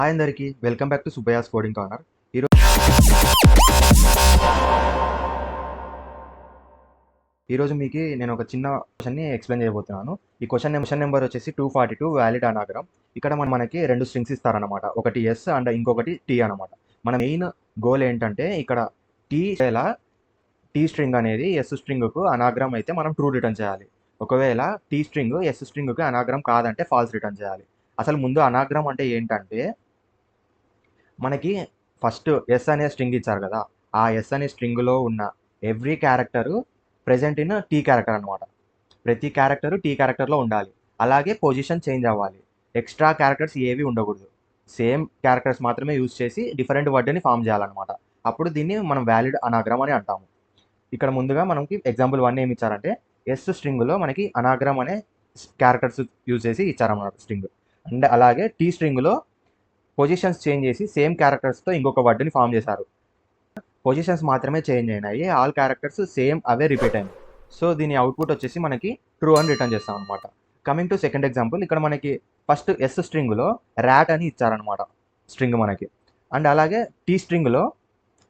Hi అందరికీ welcome back to Subbaiah's coding corner. ఈరోజు మీకు నేను ఒక చిన్న క్వశ్చన్ని ఎక్స్ప్లెయిన్ చేయబోతున్నాను. ఈ క్వశ్చన్ నెంబర్ వచ్చేసి 242 వ్యాలిడ్ అనాగ్రామ్. ఇక్కడ మనకి రెండు స్ట్రింగ్స్ ఇస్తారనమాట. ఒకటి ఎస్ అండ్ ఇంకొకటి టీ అనమాట. మన మెయిన్ గోల్ ఏంటంటే ఇక్కడ టీ స్ట్రింగ్ అనేది ఎస్ స్ట్రింగ్కు అనాగ్రామ్ అయితే మనం ట్రూ రిటర్న్ చేయాలి. ఒకవేళ టీ స్ట్రింగ్ ఎస్ స్ట్రింగ్కి అనాగ్రామ్ కాదంటే ఫాల్స్ రిటర్న్ చేయాలి. అసలు ముందు అనాగ్రామ్ అంటే ఏంటంటే మనకి ఫస్ట్ ఎస్ అనే స్ట్రింగ్ ఇచ్చారు కదా, ఆ ఎస్ అనే స్ట్రింగ్లో ఉన్న every character present in T character అనమాట. ప్రతి క్యారెక్టరు టీ క్యారెక్టర్లో ఉండాలి. అలాగే పొజిషన్ చేంజ్ అవ్వాలి. ఎక్స్ట్రా క్యారెక్టర్స్ ఏవి ఉండకూడదు. సేమ్ క్యారెక్టర్స్ మాత్రమే యూజ్ చేసి డిఫరెంట్ వర్డ్ని ఫామ్ చేయాలన్నమాట. అప్పుడు దీన్ని మనం వ్యాలిడ్ అనాగ్రామ్ అని అంటాము. ఇక్కడ ముందుగా మనకి ఎగ్జాంపుల్ 1 ఏమి ఇచ్చారంటే ఎస్ స్ట్రింగ్లో మనకి అనాగ్రామ్ అనే క్యారెక్టర్స్ యూజ్ చేసి ఇచ్చారన్నమాట స్ట్రింగ్. అండ్ అలాగే టీ స్ట్రింగ్లో పొజిషన్స్ చేంజ్ చేసి సేమ్ క్యారెక్టర్స్తో ఇంకొక వర్డ్ని ఫామ్ చేశారు. పొజిషన్స్ మాత్రమే చేంజ్ అయినాయి, ఆల్ క్యారెక్టర్స్ సేమ్ అవే రిపీట్ అయినాయి. సో దీని అవుట్పుట్ వచ్చేసి మనకి ట్రూ అని రిటర్న్ చేస్తాం అనమాట. కమింగ్ టు సెకండ్ ఎగ్జాంపుల్, ఇక్కడ మనకి ఫస్ట్ ఎస్ స్ట్రింగ్లో ర్యాట్ అని ఇచ్చారనమాట స్ట్రింగ్ మనకి. అండ్ అలాగే టీ స్ట్రింగ్లో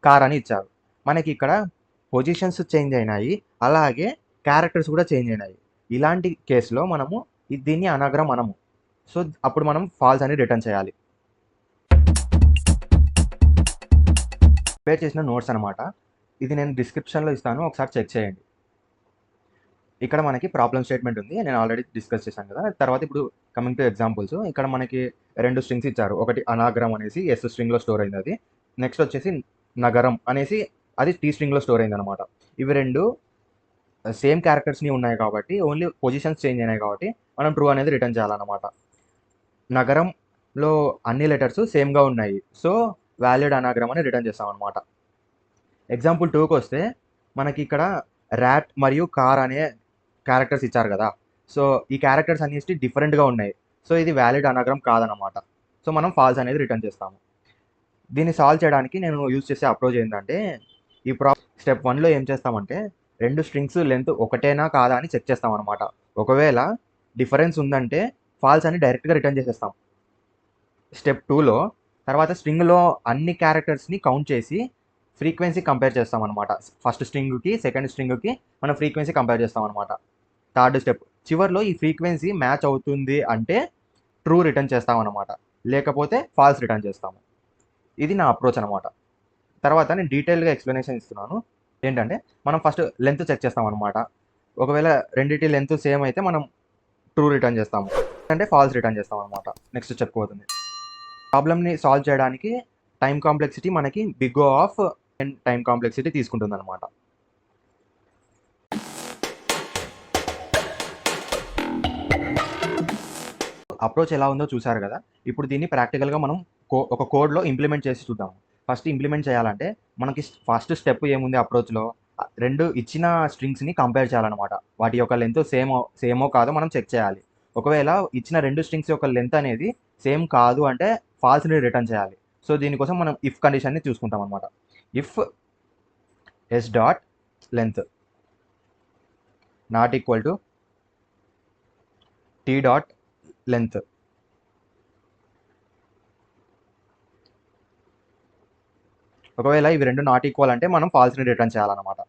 కార్ అని ఇచ్చారు. మనకి ఇక్కడ పొజిషన్స్ చేంజ్ అయినాయి, అలాగే క్యారెక్టర్స్ కూడా చేంజ్ అయినాయి. ఇలాంటి కేసులో మనము దీన్ని అనాగ్రామ్ అనము. సో అప్పుడు మనం ఫాల్స్ అని రిటర్న్ చేయాలి. ప్రిపేర్ చేసిన నోట్స్ అనమాట. ఇది నేను డిస్క్రిప్షన్లో ఇస్తాను, ఒకసారి చెక్ చేయండి. ఇక్కడ మనకి ప్రాబ్లమ్ స్టేట్మెంట్ ఉంది, నేను ఆల్రెడీ డిస్కస్ చేశాను కదా. తర్వాత ఇప్పుడు కమింగ్ టు ఎగ్జాంపుల్స్, ఇక్కడ మనకి రెండు స్ట్రింగ్స్ ఇచ్చారు. ఒకటి అనాగ్రామ్ అనేసి ఎస్ స్ట్రింగ్లో స్టోర్ అయింది అది. నెక్స్ట్ వచ్చేసి నగరం అనేసి అది టీ స్ట్రింగ్లో స్టోర్ అయింది అనమాట. ఇవి రెండు సేమ్ క్యారెక్టర్స్ని ఉన్నాయి కాబట్టి, ఓన్లీ పొజిషన్స్ చేంజ్ అయినాయి కాబట్టి మనం ట్రూ అనేది రిటర్న్ చేయాలన్నమాట. నగరంలో అన్ని లెటర్స్ సేమ్గా ఉన్నాయి, సో వ్యాలిడ్ అనాగ్రామ్ అని రిటర్న్ చేస్తాం అనమాట. ఎగ్జాంపుల్ 2కి వస్తే మనకి ఇక్కడ ర్యాట్ మరియు కార్ అనే క్యారెక్టర్స్ ఇచ్చారు కదా. సో ఈ క్యారెక్టర్స్ అన్నిటి డిఫరెంట్గా ఉన్నాయి, సో ఇది వ్యాలిడ్ అనాగ్రామ్ కాదనమాట. సో మనం ఫాల్స్ అనేది రిటర్న్ చేస్తాము. దీన్ని సాల్వ్ చేయడానికి నేను యూజ్ చేసే అప్రోచ్ ఏంటంటే, ఈ స్టెప్ 1లో ఏం చేస్తామంటే రెండు స్ట్రింగ్స్ లెంత్ ఒకటేనా కాదా అని చెక్ చేస్తాం అనమాట. ఒకవేళ డిఫరెన్స్ ఉందంటే ఫాల్స్ అని డైరెక్ట్గా రిటర్న్ చేసేస్తాం. స్టెప్ 2లో తర్వాత స్ట్రింగ్లో అన్ని క్యారెక్టర్స్ని కౌంట్ చేసి ఫ్రీక్వెన్సీ కంపేర్ చేస్తాం అనమాట. ఫస్ట్ స్ట్రింగ్కి సెకండ్ స్ట్రింగ్కి మనం ఫ్రీక్వెన్సీ కంపేర్ చేస్తాం అనమాట. థర్డ్ స్టెప్ చివరిలో ఈ ఫ్రీక్వెన్సీ మ్యాచ్ అవుతుంది అంటే ట్రూ రిటర్న్ చేస్తాం అనమాట, లేకపోతే ఫాల్స్ రిటర్న్ చేస్తాము. ఇది నా అప్రోచ్ అనమాట. తర్వాత నేను డీటెయిల్గా ఎక్స్ప్లెనేషన్ ఇస్తున్నాను. ఏంటంటే మనం ఫస్ట్ లెంత్ చెక్ చేస్తాం అనమాట. ఒకవేళ రెండింటి లెంత్ సేమ్ అయితే మనం ట్రూ రిటర్న్ చేస్తాము, అంటే ఫాల్స్ రిటర్న్ చేస్తాం అనమాట. నెక్స్ట్ చెప్పుకోతుంది ప్రాబ్లమ్ని సాల్వ్ చేయడానికి టైం కాంప్లెక్సిటీ మనకి big O of time complexity తీసుకుంటుంది అనమాట. అప్రోచ్ ఎలా ఉందో చూసారు కదా. ఇప్పుడు దీన్ని ప్రాక్టికల్గా మనం ఒక కోడ్లో ఇంప్లిమెంట్ చేసి చూద్దాం. ఫస్ట్ ఇంప్లిమెంట్ చేయాలంటే మనకి ఫస్ట్ స్టెప్ ఏముంది అప్రోచ్లో, రెండు ఇచ్చిన స్ట్రింగ్స్ని కంపేర్ చేయాలన్నమాట. వాటి యొక్క లెంత్ సేమో కాదో మనం చెక్ చేయాలి. ఒకవేళ ఇచ్చిన రెండు స్ట్రింగ్స్ యొక్క లెంత్ అనేది సేమ్ కాదు అంటే ఫాల్స్ని రిటర్న్ చేయాలి. సో దీనికోసం మనం ఇఫ్ కండిషన్ని చూసుకుంటాం అనమాట. If S dot length not equal to T dot length, ఒకవేళ ఇవి రెండు నాట్ ఈక్వల్ అంటే మనం ఫాల్స్ని రిటర్న్ చేయాలన్నమాట.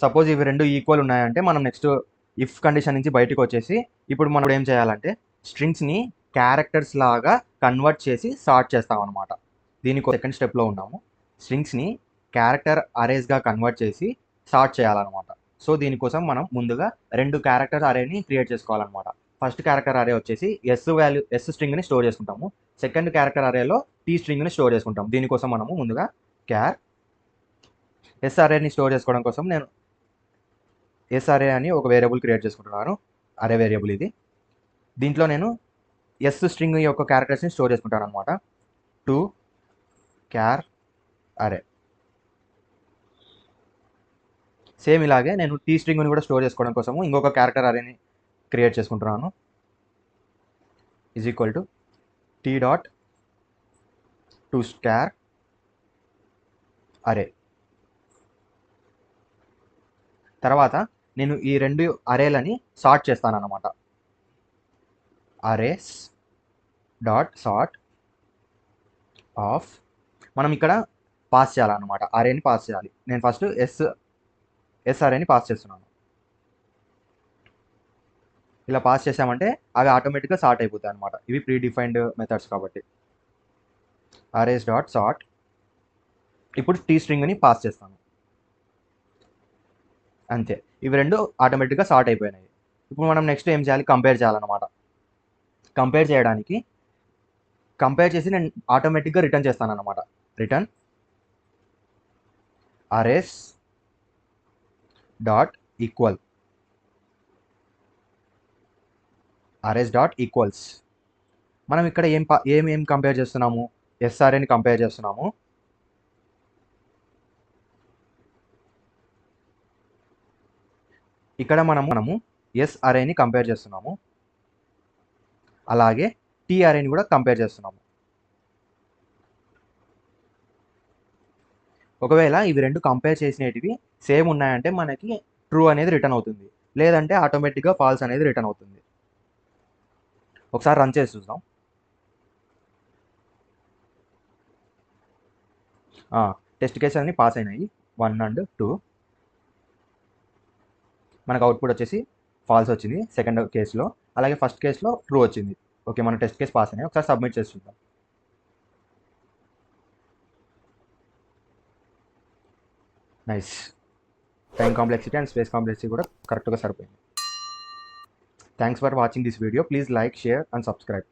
సపోజ్ ఇవి రెండు ఈక్వల్ ఉన్నాయంటే మనం నెక్స్ట్ ఇఫ్ కండిషన్ నుంచి బయటకు వచ్చేసి ఇప్పుడు మనం ఏం చేయాలంటే స్ట్రింగ్స్ని క్యారెక్టర్స్ లాగా కన్వర్ట్ చేసి సార్ట్ చేస్తాం అనమాట. దీనికి సెకండ్ స్టెప్లో ఉన్నాము. స్ట్రింగ్స్ని క్యారెక్టర్ అరేస్గా కన్వర్ట్ చేసి సార్ట్ చేయాలన్నమాట. సో దీనికోసం మనం ముందుగా రెండు క్యారెక్టర్ అరేని క్రియేట్ చేసుకోవాలన్నమాట. ఫస్ట్ క్యారెక్టర్ అరే వచ్చేసి ఎస్ స్ట్రింగ్ని స్టోర్ చేసుకుంటాము. సెకండ్ క్యారెక్టర్ అరేలో టీ స్ట్రింగ్ని స్టోర్ చేసుకుంటాం. దీనికోసం మనము ముందుగా ఎస్ అరేని స్టోర్ చేసుకోవడం కోసం నేను ఎస్ అరే అని ఒక వేరియబుల్ క్రియేట్ చేసుకుంటున్నాను, అరే వేరియబుల్ ఇది. దీంట్లో నేను ఎస్ స్ట్రింగ్ యొక్క క్యారెక్టర్స్ని స్టోర్ చేసుకుంటాను అనమాట. టు క్యార్ అరే. సేమ్ ఇలాగే నేను టీ స్ట్రింగ్ని కూడా స్టోర్ చేసుకోవడం కోసము ఇంకొక క్యారెక్టర్ అరేని క్రియేట్ చేసుకుంటున్నాను. Is equal to T dot to char array. తర్వాత నేను ఈ రెండు అరేలని సార్ట్ చేస్తాను అనమాట. అరేస్ డాట్ సార్ట్ ఆఫ్, మనం ఇక్కడ పాస్ చేయాలన్నమాట, అరేని పాస్ చేయాలి. నేను ఫస్ట్ ఎస్ అరేని పాస్ చేస్తున్నాను. ఇలా పాస్ చేసామంటే అవి ఆటోమేటిక్గా సార్ట్ అయిపోతాయి అనమాట. ఇవి ప్రీ డిఫైన్డ్ మెథడ్స్ కాబట్టి. అరేస్ డాట్ సార్ట్, ఇప్పుడు టీ స్ట్రింగ్ని పాస్ చేస్తాను, అంతే. ఇవి రెండు ఆటోమేటిక్గా సార్ట్ అయిపోయినాయి. ఇప్పుడు మనం నెక్స్ట్ ఏం చేయాలి, కంపేర్ చేయాలన్నమాట. కంపేర్ చేయడానికి కంపేర్ చేసి నేను ఆటోమేటిక్గా రిటర్న్ చేస్తాను అనమాట. Return arrays dot equal, arrays dot equals. మనం ఇక్కడ ఏం కంపేర్ చేస్తున్నాము, ఎస్ఆర్ఏని కంపేర్ చేస్తున్నాము. ఇక్కడ మనము ఎస్ అరేని కంపేర్ చేస్తున్నాము, అలాగే టీ అరేని కూడా కంపేర్ చేస్తున్నాము. ఒకవేళ ఇవి రెండు కంపేర్ చేసినవి సేమ్ ఉన్నాయంటే మనకి ట్రూ అనేది రిటర్న్ అవుతుంది, లేదంటే ఆటోమేటిక్గా ఫాల్స్ అనేది రిటర్న్ అవుతుంది. ఒకసారి రన్ చేసి చూద్దాం. టెస్ట్ కేసెస్ అన్ని పాస్ అయినాయి, 1 and 2. మనకు అవుట్పుట్ వచ్చేసి ఫాల్స్ వచ్చింది సెకండ్ కేసులో, అలాగే ఫస్ట్ కేసులో ట్రూ వచ్చింది. ఓకే, మన టెస్ట్ కేసు పాస్ అయినాయి. ఒకసారి సబ్మిట్ చేసి చూద్దాం. Nice. Time complexity and space complexity కూడా కరెక్ట్గా సరిపోయింది. Thanks for watching this video. Please like, share and subscribe.